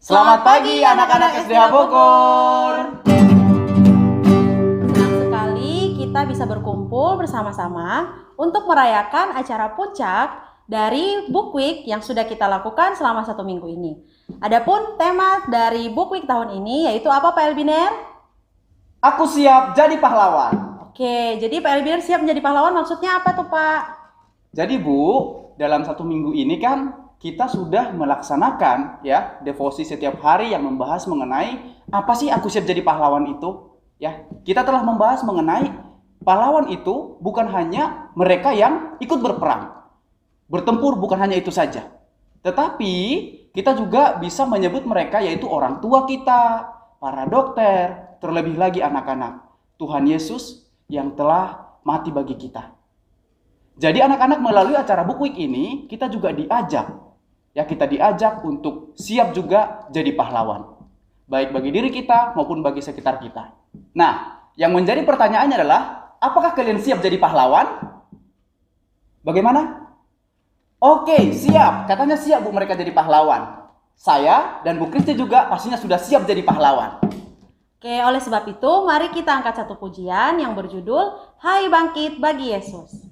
Selamat pagi anak-anak SDH Bogor. Senang sekali kita bisa berkumpul bersama-sama untuk merayakan acara puncak dari Book Week yang sudah kita lakukan selama 1 minggu ini. Adapun tema dari Book Week tahun ini yaitu apa Pak Elbiner? Aku siap jadi pahlawan. Oke, jadi Pak Elbiner siap menjadi pahlawan maksudnya apa tuh Pak? Jadi Bu, dalam 1 minggu ini kan kita sudah melaksanakan ya devosi setiap hari yang membahas mengenai apa sih aku siap jadi pahlawan itu. Ya, kita telah membahas mengenai pahlawan itu bukan hanya mereka yang ikut berperang. Bertempur bukan hanya itu saja. Tetapi kita juga bisa menyebut mereka yaitu orang tua kita, para dokter, terlebih lagi anak-anak. Tuhan Yesus yang telah mati bagi kita. Jadi anak-anak melalui acara Book Week ini kita juga diajak. Ya, kita diajak untuk siap juga jadi pahlawan. Baik bagi diri kita maupun bagi sekitar kita. Nah, yang menjadi pertanyaannya adalah, apakah kalian siap jadi pahlawan? Bagaimana? Oke, siap. Katanya siap Bu mereka jadi pahlawan. Saya dan Bu Kristi juga pastinya sudah siap jadi pahlawan. Oke, oleh sebab itu mari kita angkat satu pujian yang berjudul Hai Bangkit Bagi Yesus.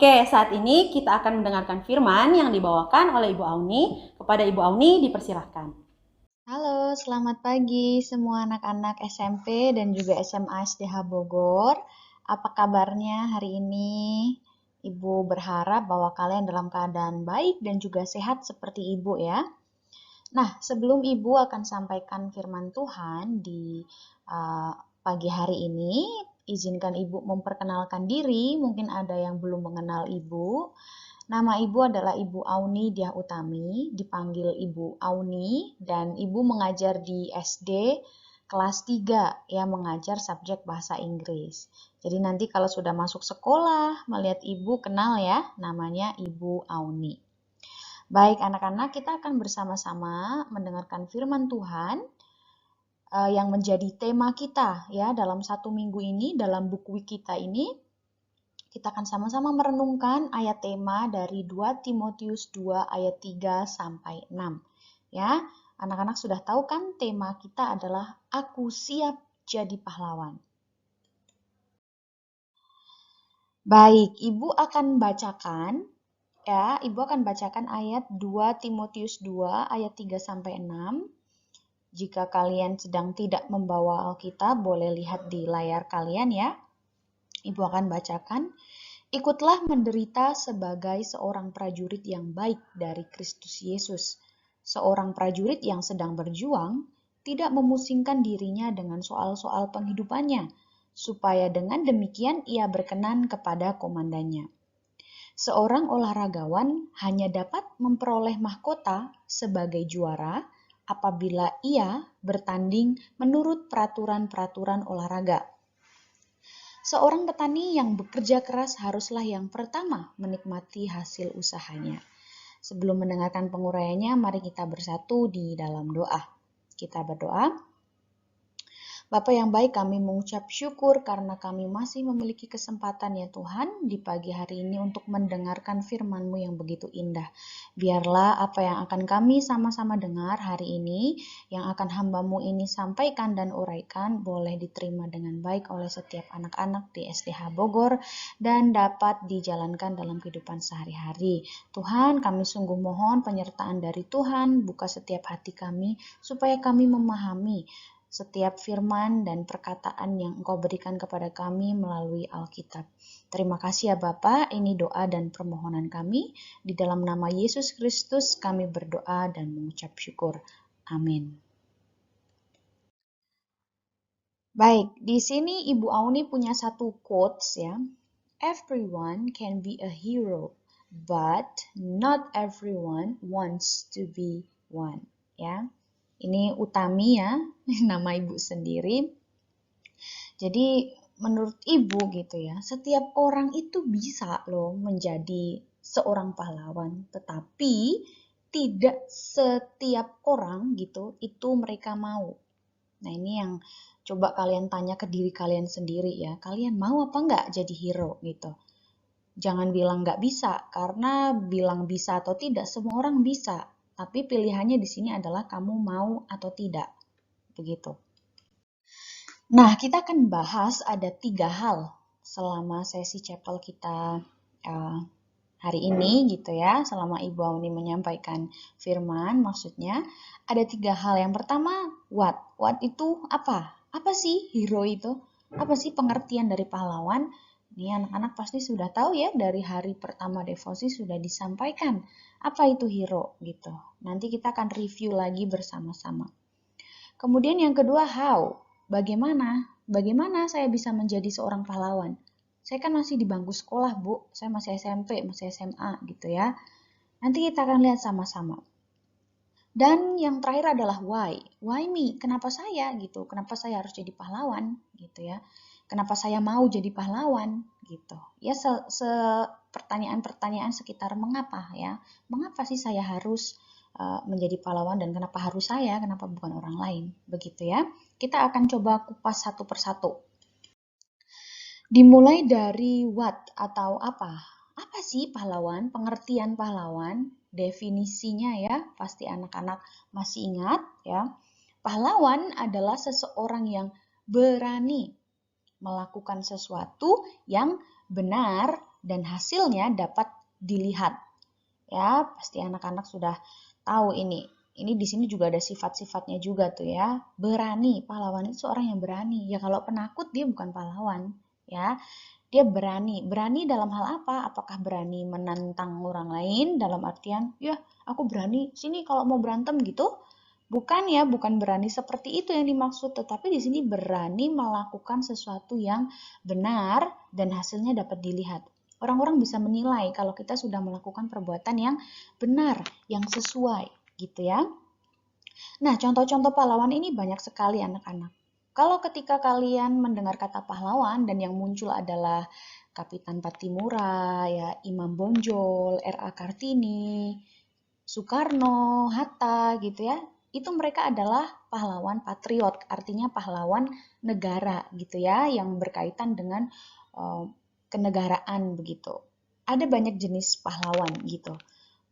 Oke, saat ini kita akan mendengarkan firman yang dibawakan oleh Ibu Auni. Kepada Ibu Auni dipersilahkan. Halo, selamat pagi semua anak-anak SMP dan juga SMA SDH Bogor. Apa kabarnya hari ini? Ibu berharap bahwa kalian dalam keadaan baik dan juga sehat seperti Ibu ya. Nah, sebelum Ibu akan sampaikan firman Tuhan di pagi hari ini, izinkan Ibu memperkenalkan diri. Mungkin ada yang belum mengenal Ibu. Nama Ibu adalah Ibu Auni Diah Utami, dipanggil Ibu Auni, dan Ibu mengajar di SD kelas 3, ya mengajar subjek bahasa Inggris. Jadi nanti kalau sudah masuk sekolah, melihat Ibu kenal ya, namanya Ibu Auni. Baik anak-anak, kita akan bersama-sama mendengarkan firman Tuhan yang menjadi tema kita ya dalam 1 minggu ini, dalam buku kita ini. Kita akan sama-sama merenungkan ayat tema dari 2 Timotius 2 ayat 3 sampai 6. Ya, anak-anak sudah tahu kan tema kita adalah Aku siap jadi pahlawan. Baik, Ibu akan bacakan ya, Ibu akan bacakan ayat 2 Timotius 2 ayat 3 sampai 6. Jika kalian sedang tidak membawa Alkitab, boleh lihat di layar kalian ya. Ibu akan bacakan. Ikutlah menderita sebagai seorang prajurit yang baik dari Kristus Yesus, Seorang prajurit yang sedang berjuang tidak memusingkan dirinya dengan soal-soal penghidupannya, supaya dengan demikian ia berkenan kepada komandannya. Seorang olahragawan hanya dapat memperoleh mahkota sebagai juara apabila ia bertanding menurut peraturan-peraturan olahraga. Seorang petani yang bekerja keras haruslah yang pertama menikmati hasil usahanya. Sebelum mendengarkan penguraiannya, mari kita bersatu di dalam doa. Kita berdoa. Bapa yang baik, kami mengucap syukur karena kami masih memiliki kesempatan ya Tuhan di pagi hari ini untuk mendengarkan firman-Mu yang begitu indah. Biarlah apa yang akan kami sama-sama dengar hari ini, yang akan hamba-Mu ini sampaikan dan uraikan, boleh diterima dengan baik oleh setiap anak-anak di SDH Bogor dan dapat dijalankan dalam kehidupan sehari-hari. Tuhan, kami sungguh mohon penyertaan dari Tuhan, buka setiap hati kami supaya kami memahami setiap firman dan perkataan yang Engkau berikan kepada kami melalui Alkitab. Terima kasih ya Bapa, ini doa dan permohonan kami. Di dalam nama Yesus Kristus kami berdoa dan mengucap syukur. Amin. Baik, di sini Ibu Auni punya satu quotes ya. Everyone can be a hero, but not everyone wants to be one. Ya. Ini Utami ya, nama ibu sendiri. Jadi menurut ibu gitu ya, setiap orang itu bisa loh menjadi seorang pahlawan. Tetapi tidak setiap orang gitu, itu mereka mau. Nah ini yang coba kalian tanya ke diri kalian sendiri ya. Kalian mau apa enggak jadi hero gitu. Jangan bilang nggak bisa, karena bilang bisa atau tidak, semua orang bisa. Tapi pilihannya di sini adalah kamu mau atau tidak. Begitu. Nah, kita akan bahas ada 3 hal selama sesi chapel kita hari ini gitu ya. Selama Ibu Auni menyampaikan firman, maksudnya ada 3 hal. Yang pertama, what? What itu apa? Apa sih hero itu? Apa sih pengertian dari pahlawan? Ini anak-anak pasti sudah tahu ya, dari hari pertama devosi sudah disampaikan apa itu hero gitu. Nanti kita akan review lagi bersama-sama. Kemudian yang kedua, how? Bagaimana? Bagaimana saya bisa menjadi seorang pahlawan? Saya kan masih di bangku sekolah, Bu. Saya masih SMP, masih SMA gitu ya. Nanti kita akan lihat sama-sama. Dan yang terakhir adalah why. Why me? Kenapa saya gitu? Kenapa saya harus jadi pahlawan gitu ya? Kenapa saya mau jadi pahlawan gitu? Ya pertanyaan-pertanyaan sekitar mengapa ya? Mengapa sih saya harus menjadi pahlawan dan kenapa harus saya? Kenapa bukan orang lain? Begitu ya. Kita akan coba kupas satu persatu. Dimulai dari what atau apa? Apa sih pahlawan? Pengertian pahlawan, definisinya ya, pasti anak-anak masih ingat ya. Pahlawan adalah seseorang yang berani melakukan sesuatu yang benar dan hasilnya dapat dilihat. Ya, pasti anak-anak sudah tahu ini. Ini di sini juga ada sifat-sifatnya juga tuh ya. Berani, pahlawan itu seorang yang berani. Ya kalau penakut dia bukan pahlawan, ya. Dia berani. Berani dalam hal apa? Apakah berani menantang orang lain dalam artian, ya aku berani sini kalau mau berantem gitu? Bukan ya, bukan berani seperti itu yang dimaksud, tetapi di sini berani melakukan sesuatu yang benar dan hasilnya dapat dilihat. Orang-orang bisa menilai kalau kita sudah melakukan perbuatan yang benar, yang sesuai gitu ya. Nah, contoh-contoh pahlawan ini banyak sekali anak-anak. Kalau ketika kalian mendengar kata pahlawan dan yang muncul adalah Kapitan Patimura, ya Imam Bonjol, R.A. Kartini, Soekarno, Hatta gitu ya. Itu mereka adalah pahlawan patriot, artinya pahlawan negara gitu ya, yang berkaitan dengan kenegaraan begitu. Ada banyak jenis pahlawan gitu.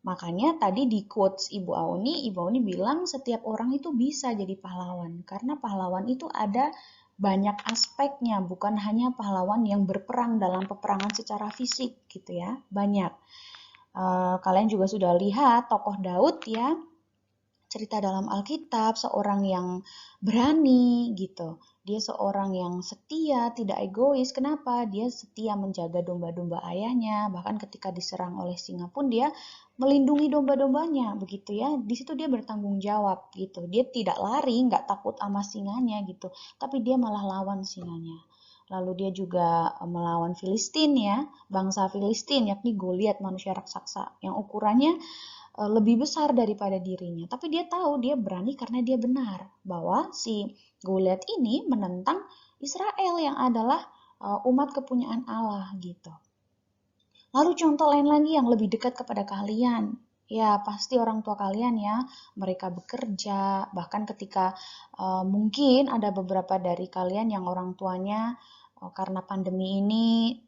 Makanya tadi di quotes Ibu Auni bilang setiap orang itu bisa jadi pahlawan. Karena pahlawan itu ada banyak aspeknya, bukan hanya pahlawan yang berperang dalam peperangan secara fisik gitu ya, banyak. Kalian juga sudah lihat tokoh Daud ya, cerita dalam Alkitab, seorang yang berani gitu. Dia seorang yang setia, tidak egois. Kenapa? Dia setia menjaga domba-domba ayahnya. Bahkan ketika diserang oleh singa pun dia melindungi domba-dombanya, begitu ya. Di situ dia bertanggung jawab gitu. Dia tidak lari, nggak takut sama singanya gitu. Tapi dia malah lawan singanya. Lalu dia juga melawan Filistin ya, bangsa Filistin yakni Goliat, manusia raksasa yang ukurannya lebih besar daripada dirinya. Tapi dia tahu dia berani karena dia benar bahwa si Goliat ini menentang Israel yang adalah umat kepunyaan Allah gitu. Lalu contoh lain lagi yang lebih dekat kepada kalian. Ya, pasti orang tua kalian ya, mereka bekerja, bahkan ketika mungkin ada beberapa dari kalian yang orang tuanya karena pandemi ini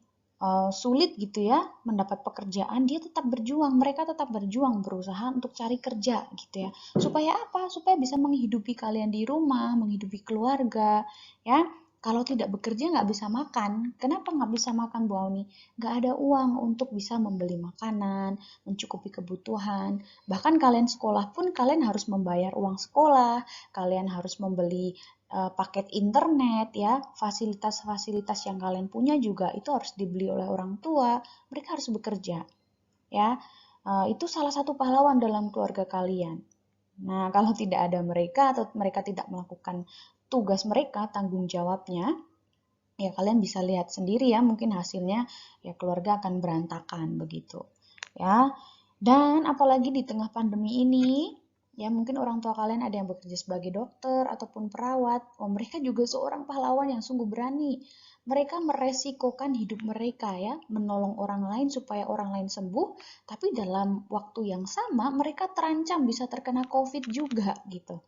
sulit gitu ya mendapat pekerjaan, dia tetap berjuang, mereka tetap berjuang berusaha untuk cari kerja gitu ya. Supaya apa? Supaya bisa menghidupi kalian di rumah, menghidupi keluarga ya. Kalau tidak bekerja nggak bisa makan. Kenapa nggak bisa makan, Bu Auni? Nggak ada uang untuk bisa membeli makanan, mencukupi kebutuhan. Bahkan kalian sekolah pun kalian harus membayar uang sekolah, kalian harus membeli paket internet ya, fasilitas-fasilitas yang kalian punya juga itu harus dibeli oleh orang tua. Mereka harus bekerja ya. Itu salah satu pahlawan dalam keluarga kalian. Nah, kalau tidak ada mereka atau mereka tidak melakukan tugas mereka, tanggung jawabnya, ya kalian bisa lihat sendiri ya, mungkin hasilnya ya keluarga akan berantakan begitu. Ya. Dan apalagi di tengah pandemi ini, ya mungkin orang tua kalian ada yang bekerja sebagai dokter ataupun perawat. Oh, mereka juga seorang pahlawan yang sungguh berani. Mereka meresikokan hidup mereka ya, menolong orang lain supaya orang lain sembuh, tapi dalam waktu yang sama mereka terancam bisa terkena COVID juga gitu.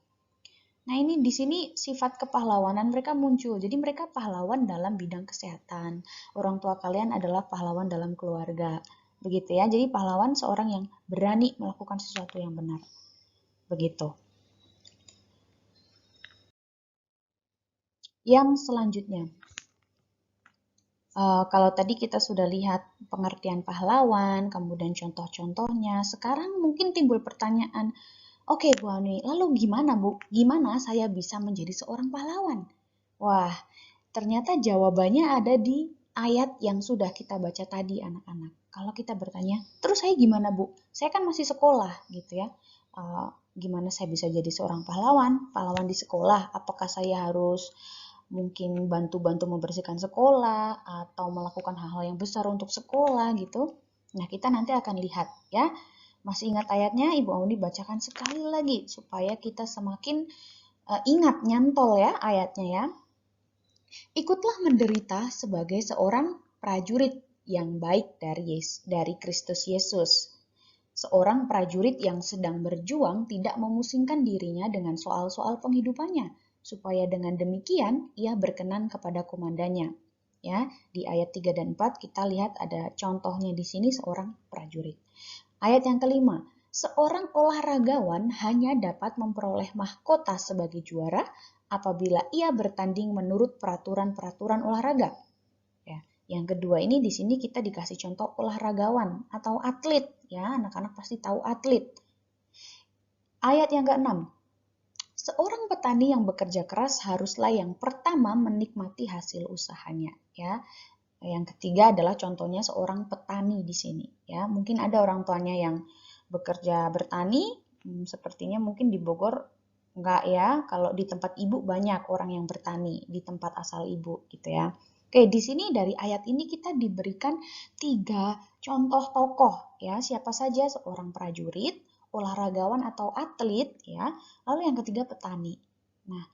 Nah, ini di sini sifat kepahlawanan mereka muncul. Jadi mereka pahlawan dalam bidang kesehatan. Orang tua kalian adalah pahlawan dalam keluarga. Begitu ya. Jadi pahlawan seorang yang berani melakukan sesuatu yang benar. Begitu. Yang selanjutnya, kalau tadi kita sudah lihat pengertian pahlawan, kemudian contoh-contohnya, sekarang mungkin timbul pertanyaan, oke Bu Ani, lalu gimana Bu? Gimana saya bisa menjadi seorang pahlawan? Wah, ternyata jawabannya ada di ayat yang sudah kita baca tadi anak-anak. Kalau kita bertanya, terus saya gimana Bu? Saya kan masih sekolah gitu ya. Gimana saya bisa jadi seorang pahlawan? Pahlawan di sekolah, apakah saya harus mungkin bantu-bantu membersihkan sekolah atau melakukan hal-hal yang besar untuk sekolah gitu? Nah, kita nanti akan lihat ya. Masih ingat ayatnya? Ibu Auni bacakan sekali lagi supaya kita semakin ingat, nyantol ya ayatnya ya. Ikutlah menderita sebagai seorang prajurit yang baik dari Kristus Yesus. Seorang prajurit yang sedang berjuang tidak memusingkan dirinya dengan soal-soal penghidupannya, supaya dengan demikian ia berkenan kepada komandannya. Ya, di ayat 3 dan 4 kita lihat ada contohnya di sini seorang prajurit. Ayat yang kelima, seorang olahragawan hanya dapat memperoleh mahkota sebagai juara apabila ia bertanding menurut peraturan-peraturan olahraga. Ya, yang kedua ini di sini kita dikasih contoh olahragawan atau atlet. Ya, anak-anak pasti tahu atlet. Ayat yang keenam, seorang petani yang bekerja keras haruslah yang pertama menikmati hasil usahanya. Ya, yang ketiga adalah contohnya seorang petani di sini. Ya, mungkin ada orang tuanya yang bekerja bertani, sepertinya mungkin di Bogor enggak ya. Kalau di tempat ibu banyak orang yang bertani di tempat asal ibu gitu ya. Oke, di sini dari ayat ini kita diberikan 3 contoh tokoh ya. Siapa saja? Seorang prajurit, olahragawan atau atlet ya. Lalu yang ketiga petani. Nah,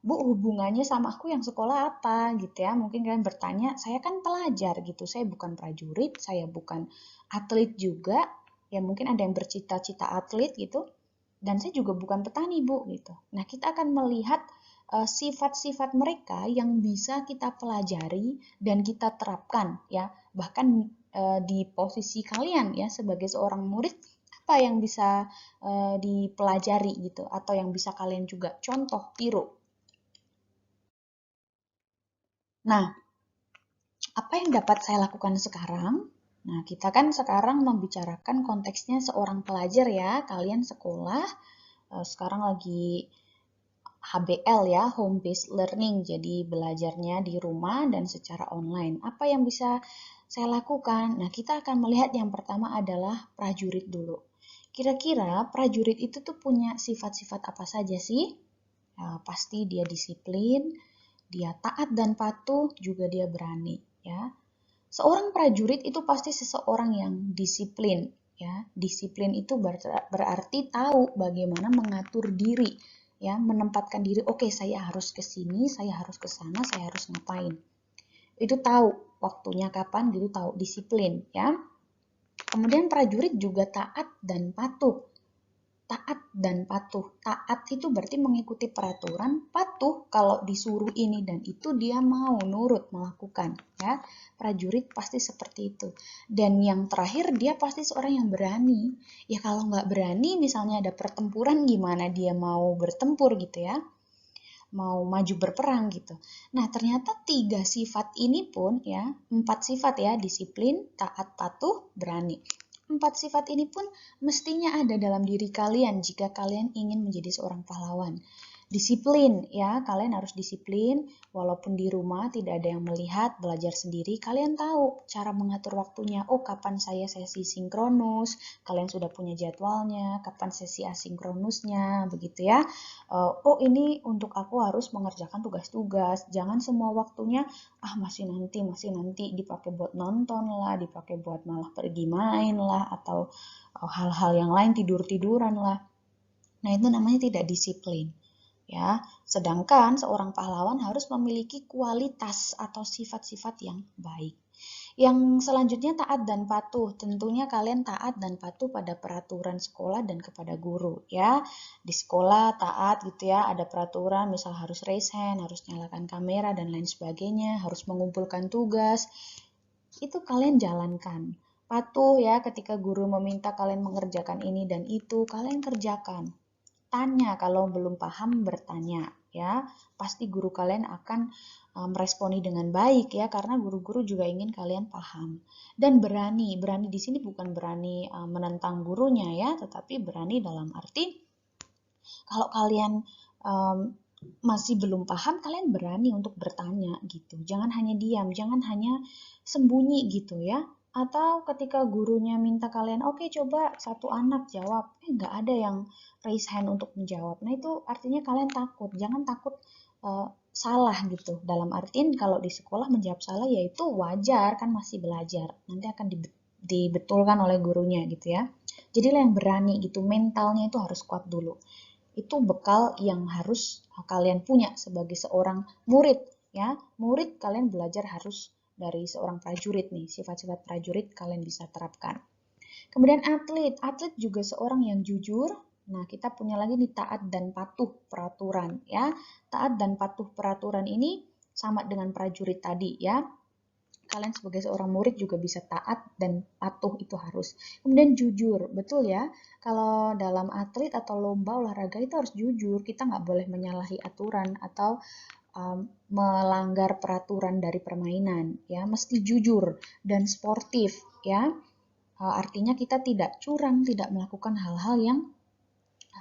Bu, hubungannya sama aku yang sekolah apa gitu ya. Mungkin kalian bertanya, saya kan pelajar gitu. Saya bukan prajurit, saya bukan atlet juga. Ya mungkin ada yang bercita-cita atlet gitu. Dan saya juga bukan petani, Bu gitu. Nah, kita akan melihat sifat-sifat mereka yang bisa kita pelajari dan kita terapkan ya. Bahkan di posisi kalian ya sebagai seorang murid, apa yang bisa dipelajari gitu atau yang bisa kalian juga contoh tiru. Nah, apa yang dapat saya lakukan sekarang? Nah, kita kan sekarang membicarakan konteksnya seorang pelajar ya, kalian sekolah. sekarang lagi HBL ya, home based learning. Jadi belajarnya di rumah dan secara online. Apa yang bisa saya lakukan? Nah, kita akan melihat yang pertama adalah prajurit dulu. Kira-kira prajurit itu tuh punya sifat-sifat apa saja sih? Pasti dia disiplin, dia taat dan patuh, juga dia berani ya. Seorang prajurit itu pasti seseorang yang disiplin ya. Disiplin itu berarti tahu bagaimana mengatur diri ya, menempatkan diri, oke, saya harus ke sini, saya harus ke sana, saya harus ngapain. Itu tahu waktunya kapan gitu, tahu disiplin ya. Kemudian prajurit juga taat dan patuh. Taat dan patuh. Taat itu berarti mengikuti peraturan, patuh kalau disuruh ini dan itu dia mau nurut melakukan ya. Prajurit pasti seperti itu. Dan yang terakhir dia pasti seorang yang berani. Ya kalau nggak berani misalnya ada pertempuran gimana dia mau bertempur gitu ya. Mau maju berperang gitu. Nah, ternyata 3 sifat ini pun ya, 4 sifat ya, disiplin, taat, patuh, berani. 4 sifat ini pun mestinya ada dalam diri kalian jika kalian ingin menjadi seorang pahlawan. Disiplin ya, kalian harus disiplin walaupun di rumah tidak ada yang melihat, belajar sendiri, kalian tahu cara mengatur waktunya. Oh, kapan saya sesi sinkronus, kalian sudah punya jadwalnya, kapan sesi asinkronusnya, begitu ya. Oh, ini untuk aku harus mengerjakan tugas-tugas. Jangan semua waktunya masih nanti dipakai buat nonton lah, dipakai buat malah pergi main lah atau hal-hal yang lain, tidur-tiduran lah. Nah, itu namanya tidak disiplin. Ya, sedangkan seorang pahlawan harus memiliki kualitas atau sifat-sifat yang baik. Yang selanjutnya taat dan patuh. Tentunya kalian taat dan patuh pada peraturan sekolah dan kepada guru ya. Di sekolah taat gitu ya, ada peraturan misal harus raise hand, harus nyalakan kamera dan lain sebagainya, harus mengumpulkan tugas. Itu kalian jalankan. Patuh ya, ketika guru meminta kalian mengerjakan ini dan itu, kalian kerjakan. Tanya kalau belum paham, bertanya ya. Pasti guru kalian akan meresponi dengan baik ya, karena guru-guru juga ingin kalian paham. Dan berani di sini bukan berani menentang gurunya ya, tetapi berani dalam arti kalau kalian masih belum paham, kalian berani untuk bertanya gitu. Jangan hanya diam, jangan hanya sembunyi gitu ya. Atau ketika gurunya minta kalian, oke, coba satu anak jawab, nggak ada yang raise hand untuk menjawab. Nah, itu artinya kalian takut. Jangan takut salah gitu. Dalam artian kalau di sekolah menjawab salah yaitu wajar, kan masih belajar. Nanti akan dibetulkan oleh gurunya gitu ya. Jadilah yang berani gitu. Mentalnya itu harus kuat dulu. Itu bekal yang harus kalian punya sebagai seorang murid ya. Murid kalian belajar harus dari seorang prajurit nih, sifat-sifat prajurit kalian bisa terapkan. Kemudian atlet juga seorang yang jujur. Nah, kita punya lagi nih taat dan patuh peraturan ya. Taat dan patuh peraturan ini sama dengan prajurit tadi ya. Kalian sebagai seorang murid juga bisa taat dan patuh, itu harus. Kemudian jujur, betul ya. Kalau dalam atlet atau lomba olahraga itu harus jujur. Kita nggak boleh menyalahi aturan atau melanggar peraturan dari permainan ya, mesti jujur dan sportif ya. Artinya kita tidak curang, tidak melakukan hal-hal yang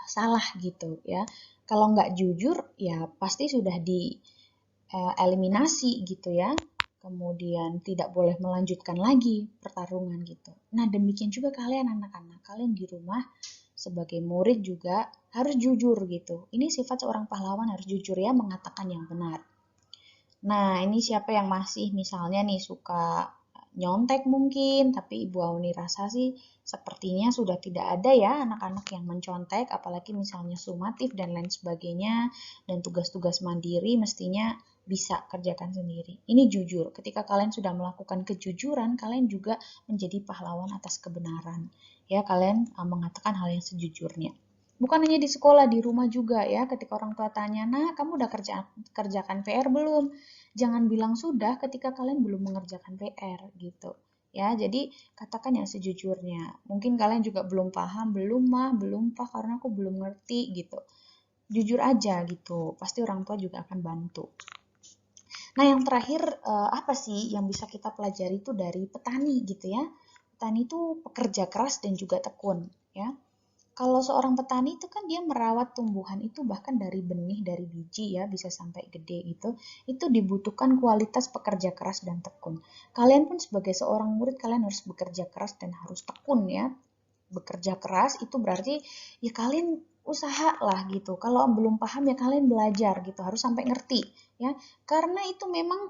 salah gitu ya. Kalau nggak jujur ya pasti sudah dieliminasi gitu ya. Kemudian tidak boleh melanjutkan lagi pertarungan gitu. Nah, demikian juga kalian anak-anak, kalian di rumah sebagai murid juga harus jujur gitu. Ini sifat seorang pahlawan, harus jujur ya, mengatakan yang benar. Nah, ini siapa yang masih misalnya nih suka nyontek mungkin, tapi Ibu Auni rasa sih sepertinya sudah tidak ada ya anak-anak yang mencontek, apalagi misalnya sumatif dan lain sebagainya, dan tugas-tugas mandiri mestinya bisa kerjakan sendiri. Ini jujur, ketika kalian sudah melakukan kejujuran, kalian juga menjadi pahlawan atas kebenaran. Ya, kalian mengatakan hal yang sejujurnya. Bukan hanya di sekolah, di rumah juga ya, ketika orang tua tanya, nah kamu udah kerjakan PR belum? Jangan bilang sudah ketika kalian belum mengerjakan PR gitu. Ya, jadi katakan yang sejujurnya. Mungkin kalian juga belum paham, belum pak karena aku belum ngerti gitu. Jujur aja gitu. Pasti orang tua juga akan bantu. Nah, yang terakhir apa sih yang bisa kita pelajari itu dari petani gitu ya. Petani itu pekerja keras dan juga tekun ya. Kalau seorang petani itu kan dia merawat tumbuhan itu bahkan dari benih, dari biji ya, bisa sampai gede gitu. Itu dibutuhkan kualitas pekerja keras dan tekun. Kalian pun sebagai seorang murid, kalian harus bekerja keras dan harus tekun ya. Bekerja keras itu berarti ya kalian usaha lah gitu. Kalau belum paham ya kalian belajar gitu, harus sampai ngerti ya. Karena itu memang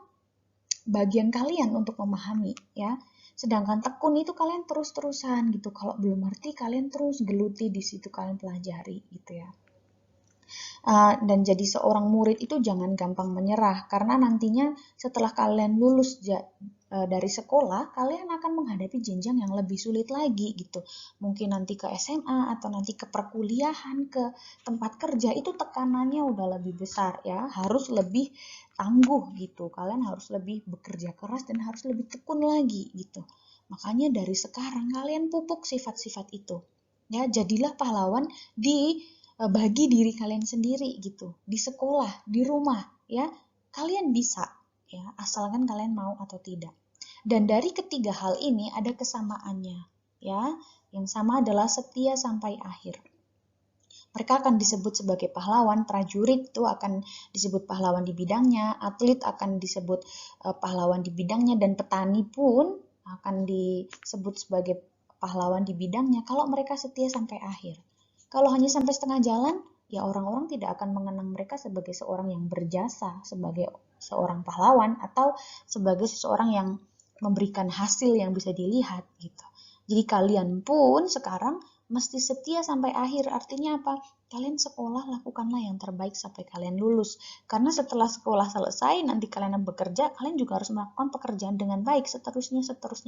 bagian kalian untuk memahami ya. Sedangkan tekun itu kalian terus-terusan gitu. Kalau belum ngerti kalian terus geluti di situ, kalian pelajari gitu ya. Dan jadi seorang murid itu jangan gampang menyerah karena nantinya setelah kalian lulus dari sekolah, kalian akan menghadapi jenjang yang lebih sulit lagi gitu. Mungkin nanti ke SMA atau nanti ke perkuliahan, ke tempat kerja itu tekanannya udah lebih besar ya, harus lebih tangguh gitu. Kalian harus lebih bekerja keras dan harus lebih tekun lagi gitu. Makanya dari sekarang kalian pupuk sifat-sifat itu. Ya, jadilah pahlawan bagi diri kalian sendiri gitu, di sekolah, di rumah ya. Kalian bisa ya, asalkan kalian mau atau tidak. Dan dari ketiga hal ini ada kesamaannya ya. Yang sama adalah setia sampai akhir. Mereka akan disebut sebagai pahlawan, prajurit itu akan disebut pahlawan di bidangnya, atlet akan disebut pahlawan di bidangnya, dan petani pun akan disebut sebagai pahlawan di bidangnya kalau mereka setia sampai akhir. Kalau hanya sampai setengah jalan, ya orang-orang tidak akan mengenang mereka sebagai seorang yang berjasa, sebagai seorang pahlawan, atau sebagai seseorang yang memberikan hasil yang bisa dilihat gitu. Jadi kalian pun sekarang mesti setia sampai akhir. Artinya apa? Kalian sekolah, lakukanlah yang terbaik sampai kalian lulus. Karena setelah sekolah selesai, nanti kalian bekerja, kalian juga harus melakukan pekerjaan dengan baik, seterusnya,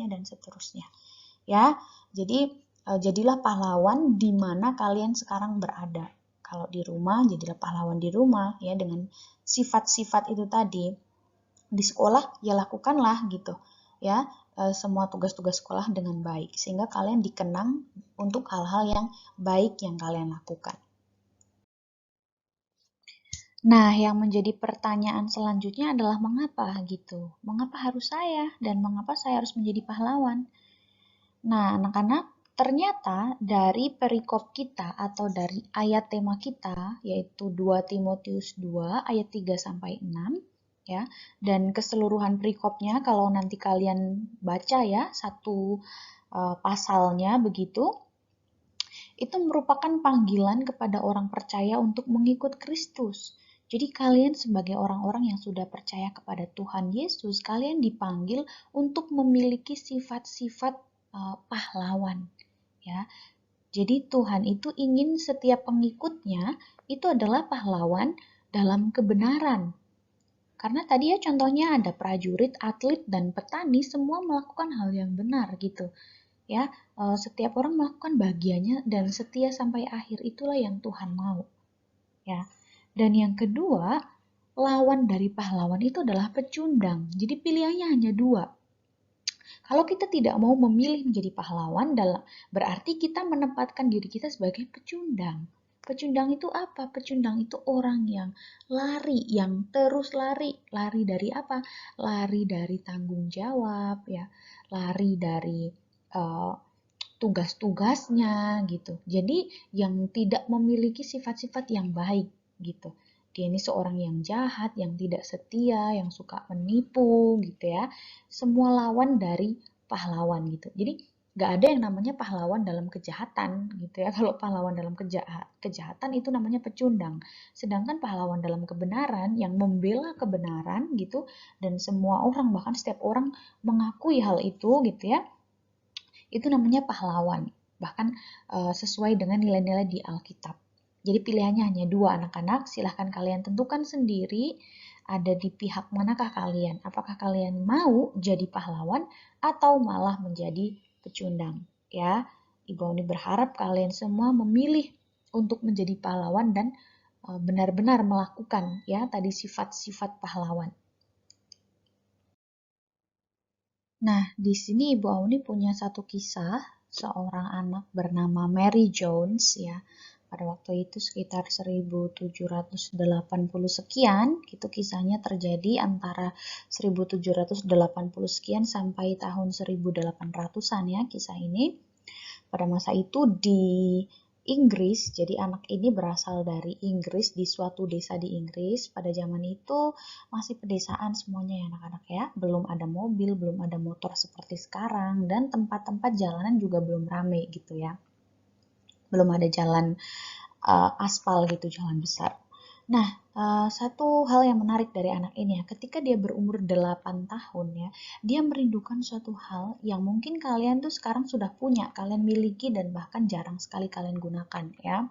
dan seterusnya. Ya, jadi jadilah pahlawan di mana kalian sekarang berada. Kalau di rumah, jadilah pahlawan di rumah ya, dengan sifat-sifat itu tadi. Di sekolah ya lakukanlah gitu ya, semua tugas-tugas sekolah dengan baik sehingga kalian dikenang untuk hal-hal yang baik yang kalian lakukan. Nah, yang menjadi pertanyaan selanjutnya adalah mengapa gitu? Mengapa harus saya dan mengapa saya harus menjadi pahlawan? Nah, anak-anak, ternyata dari perikop kita atau dari ayat tema kita, yaitu 2 Timotius 2 ayat 3 sampai 6, ya. Dan keseluruhan perikopnya kalau nanti kalian baca ya, satu pasalnya begitu, itu merupakan panggilan kepada orang percaya untuk mengikut Kristus. Jadi kalian sebagai orang-orang yang sudah percaya kepada Tuhan Yesus, kalian dipanggil untuk memiliki sifat-sifat pahlawan ya. Jadi Tuhan itu ingin setiap pengikutnya itu adalah pahlawan dalam kebenaran. Karena tadi ya contohnya ada prajurit, atlet, dan petani semua melakukan hal yang benar gitu. Ya, setiap orang melakukan bagiannya dan setia sampai akhir, itulah yang Tuhan mau. Ya. Dan yang kedua, lawan dari pahlawan itu adalah pecundang. Jadi pilihannya hanya dua. Kalau kita tidak mau memilih menjadi pahlawan, berarti kita menempatkan diri kita sebagai pecundang. Pecundang itu apa? Pecundang itu orang yang lari, yang terus lari. Lari dari apa? Lari dari tanggung jawab, ya. Lari dari tugas-tugasnya gitu. Jadi yang tidak memiliki sifat-sifat yang baik gitu. Dia ini seorang yang jahat, yang tidak setia, yang suka menipu gitu ya. Semua lawan dari pahlawan gitu. Jadi gak ada yang namanya pahlawan dalam kejahatan gitu ya. Kalau pahlawan dalam kejahatan itu namanya pecundang. Sedangkan pahlawan dalam kebenaran yang membela kebenaran gitu, dan semua orang, bahkan setiap orang mengakui hal itu gitu ya, itu namanya pahlawan, bahkan sesuai dengan nilai-nilai di Alkitab. Jadi pilihannya hanya dua anak-anak, silahkan kalian tentukan sendiri ada di pihak manakah kalian. Apakah kalian mau jadi pahlawan atau malah menjadi pecundang? Ya, Ibu Oni berharap kalian semua memilih untuk menjadi pahlawan dan benar-benar melakukan ya tadi sifat-sifat pahlawan. Nah, di sini Ibu Auni punya satu kisah seorang anak bernama Mary Jones ya. Pada waktu itu sekitar 1780 sekian, itu kisahnya terjadi antara 1780 sekian sampai tahun 1800-an ya kisah ini. Pada masa itu di Inggris. Jadi anak ini berasal dari Inggris, di suatu desa di Inggris. Pada zaman itu masih pedesaan semuanya ya anak-anak ya. Belum ada mobil, belum ada motor seperti sekarang, dan tempat-tempat jalanan juga belum rame gitu ya. Belum ada jalan aspal gitu, jalan besar. Nah, satu hal yang menarik dari anak ini ya, ketika dia berumur 8 tahun ya, dia merindukan suatu hal yang mungkin kalian tuh sekarang sudah punya, kalian miliki dan bahkan jarang sekali kalian gunakan ya.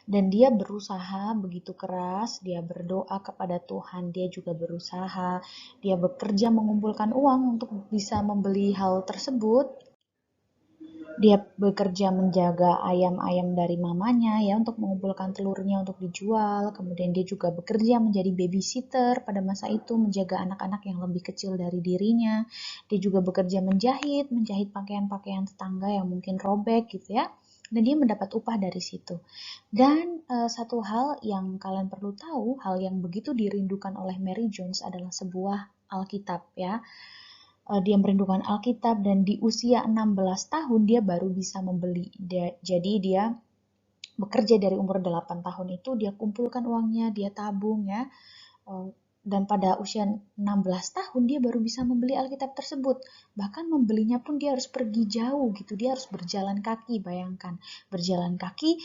Dan dia berusaha begitu keras, dia berdoa kepada Tuhan, dia juga berusaha, dia bekerja mengumpulkan uang untuk bisa membeli hal tersebut. Dia bekerja menjaga ayam-ayam dari mamanya ya untuk mengumpulkan telurnya untuk dijual. Kemudian dia juga bekerja menjadi babysitter pada masa itu, menjaga anak-anak yang lebih kecil dari dirinya. Dia juga bekerja menjahit pakaian-pakaian tetangga yang mungkin robek gitu ya. Dan dia mendapat upah dari situ. Dan satu hal yang kalian perlu tahu, hal yang begitu dirindukan oleh Mary Jones adalah sebuah Alkitab ya. Dia merindukan Alkitab dan di usia 16 tahun dia baru bisa membeli. Jadi dia bekerja dari umur 8 tahun itu, dia kumpulkan uangnya, dia tabung ya. Dan pada usia 16 tahun dia baru bisa membeli Alkitab tersebut. Bahkan membelinya pun dia harus pergi jauh gitu, dia harus berjalan kaki, bayangkan. Berjalan kaki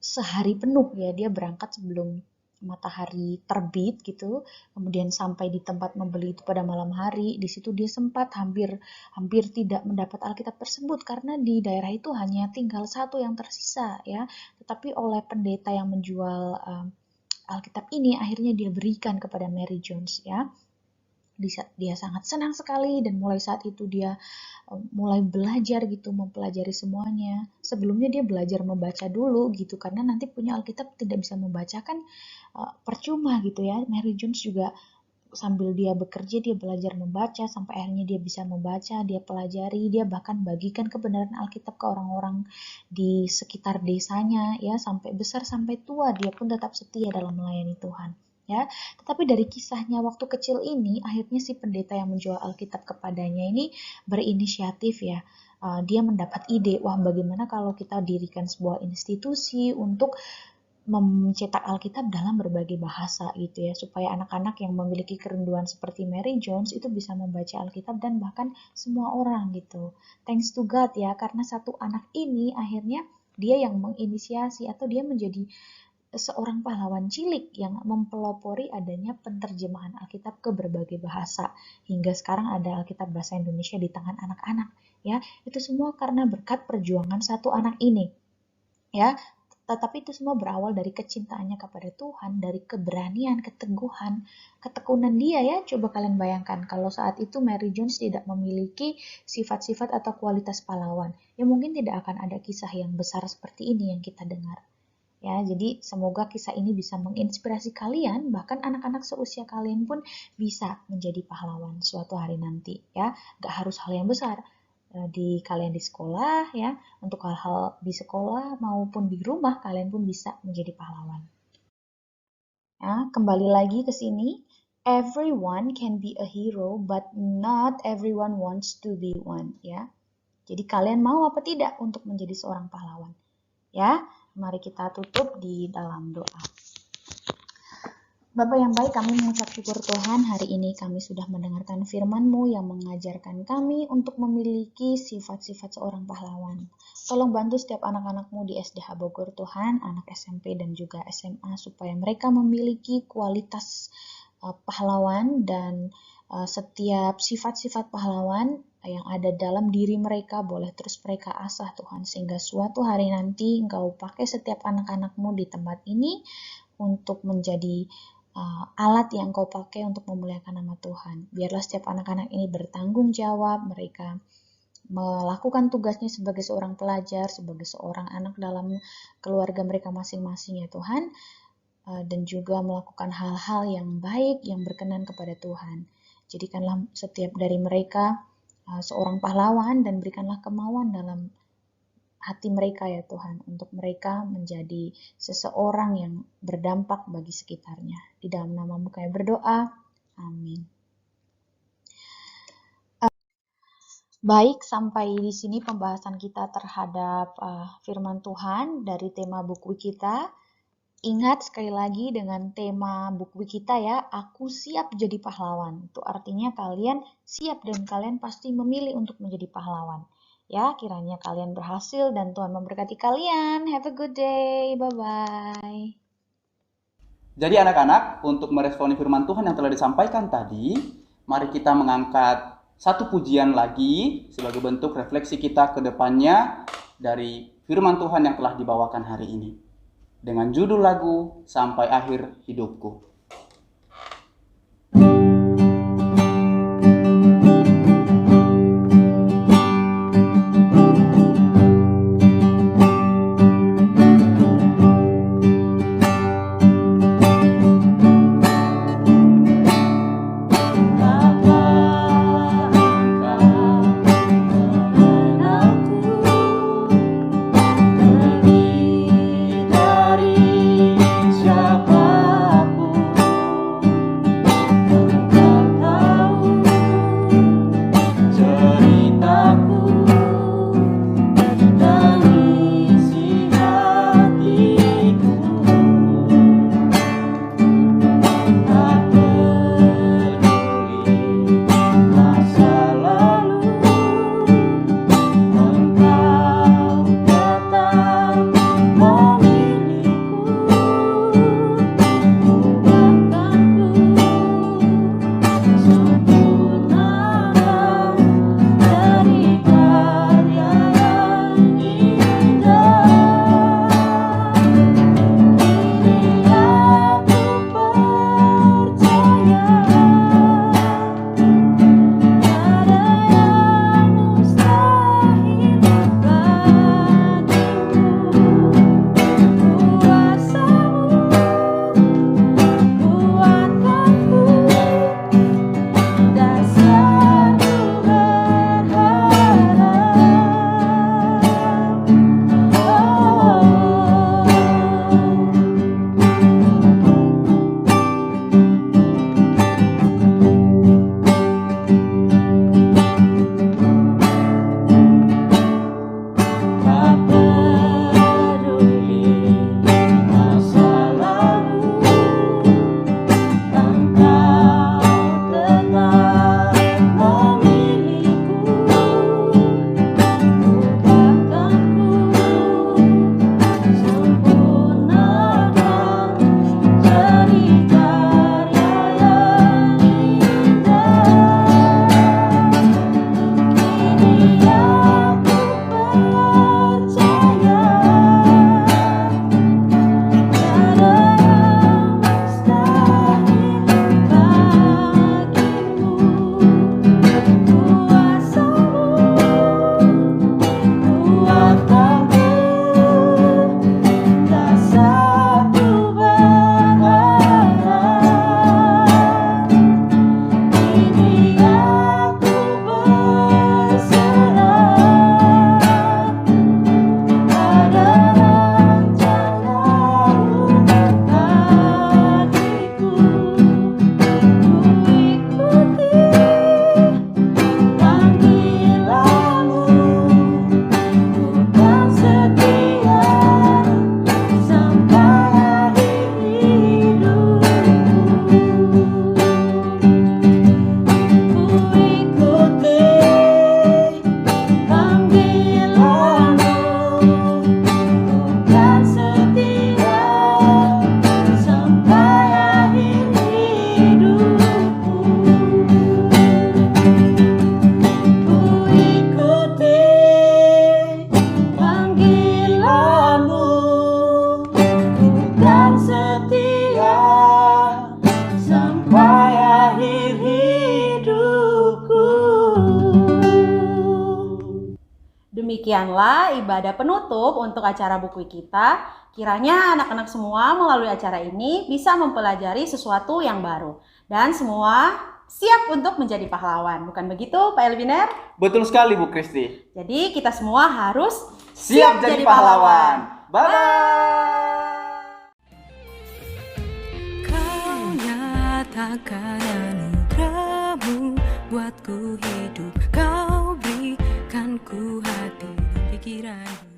sehari penuh ya, dia berangkat sebelum matahari terbit gitu, kemudian sampai di tempat membeli itu pada malam hari. Di situ dia sempat hampir tidak mendapat Alkitab tersebut karena di daerah itu hanya tinggal satu yang tersisa ya. Tetapi oleh pendeta yang menjual Alkitab ini akhirnya dia berikan kepada Mary Jones ya. Dia sangat senang sekali dan mulai saat itu dia mulai belajar gitu, mempelajari semuanya. Sebelumnya dia belajar membaca dulu gitu, karena nanti punya Alkitab tidak bisa membaca kan percuma gitu ya. Mary Jones juga sambil dia bekerja, dia belajar membaca, sampai akhirnya dia bisa membaca, dia pelajari, dia bahkan bagikan kebenaran Alkitab ke orang-orang di sekitar desanya, ya, sampai besar, sampai tua, dia pun tetap setia dalam melayani Tuhan. Ya, tetapi dari kisahnya waktu kecil ini, akhirnya si pendeta yang menjual Alkitab kepadanya ini berinisiatif ya. Dia mendapat ide, wah bagaimana kalau kita dirikan sebuah institusi untuk mencetak Alkitab dalam berbagai bahasa gitu ya, supaya anak-anak yang memiliki kerinduan seperti Mary Jones itu bisa membaca Alkitab dan bahkan semua orang gitu. Thanks to God ya, karena satu anak ini akhirnya dia yang menginisiasi atau dia menjadi seorang pahlawan cilik yang mempelopori adanya penterjemahan Alkitab ke berbagai bahasa. Hingga sekarang ada Alkitab bahasa Indonesia di tangan anak-anak ya. Itu semua karena berkat perjuangan satu anak ini. Ya, tetapi itu semua berawal dari kecintaannya kepada Tuhan, dari keberanian, keteguhan, ketekunan dia ya. Coba kalian bayangkan kalau saat itu Mary Jones tidak memiliki sifat-sifat atau kualitas pahlawan, ya mungkin tidak akan ada kisah yang besar seperti ini yang kita dengar. Ya, jadi semoga kisah ini bisa menginspirasi kalian, bahkan anak-anak seusia kalian pun bisa menjadi pahlawan suatu hari nanti ya. Gak harus hal yang besar, di kalian di sekolah ya, untuk hal-hal di sekolah maupun di rumah kalian pun bisa menjadi pahlawan. Ya, kembali lagi ke sini. Everyone can be a hero, but not everyone wants to be one ya. Jadi kalian mau apa tidak untuk menjadi seorang pahlawan? Ya, mari kita tutup di dalam doa. Bapa yang baik, kami mengucap syukur Tuhan, hari ini kami sudah mendengarkan firman-Mu yang mengajarkan kami untuk memiliki sifat-sifat seorang pahlawan. Tolong bantu setiap anak-anak-Mu di SDH Bogor Tuhan, anak SMP dan juga SMA, supaya mereka memiliki kualitas pahlawan dan setiap sifat-sifat pahlawan yang ada dalam diri mereka boleh terus mereka asah Tuhan, sehingga suatu hari nanti Engkau pakai setiap anak-anak-Mu di tempat ini untuk menjadi alat yang Kau pakai untuk memuliakan nama Tuhan. Biarlah setiap anak-anak ini bertanggung jawab, mereka melakukan tugasnya sebagai seorang pelajar, sebagai seorang anak dalam keluarga mereka masing-masing ya Tuhan, dan juga melakukan hal-hal yang baik, yang berkenan kepada Tuhan. Jadikanlah setiap dari mereka seorang pahlawan dan berikanlah kemauan dalam hati mereka ya Tuhan, untuk mereka menjadi seseorang yang berdampak bagi sekitarnya. Di dalam nama-Mu kami berdoa, amin. Baik, sampai di sini pembahasan kita terhadap firman Tuhan dari tema buku kita. Ingat sekali lagi dengan tema buku kita ya, aku siap jadi pahlawan. Itu artinya kalian siap dan kalian pasti memilih untuk menjadi pahlawan. Ya, kiranya kalian berhasil dan Tuhan memberkati kalian. Have a good day. Bye-bye. Jadi anak-anak, untuk meresponi firman Tuhan yang telah disampaikan tadi, mari kita mengangkat satu pujian lagi sebagai bentuk refleksi kita ke depannya dari firman Tuhan yang telah dibawakan hari ini. Dengan judul lagu Sampai Akhir Hidupku. Demikianlah ibadah penutup untuk acara buku kita. Kiranya anak-anak semua melalui acara ini bisa mempelajari sesuatu yang baru. Dan semua siap untuk menjadi pahlawan. Bukan begitu Pak Elviner? Betul sekali Bu Kristi. Jadi kita semua harus Siap jadi pahlawan. Bye-bye. Kau nyatakan anugerahmu buatku hidup. Kau beri tanganku, hati dan pikiran.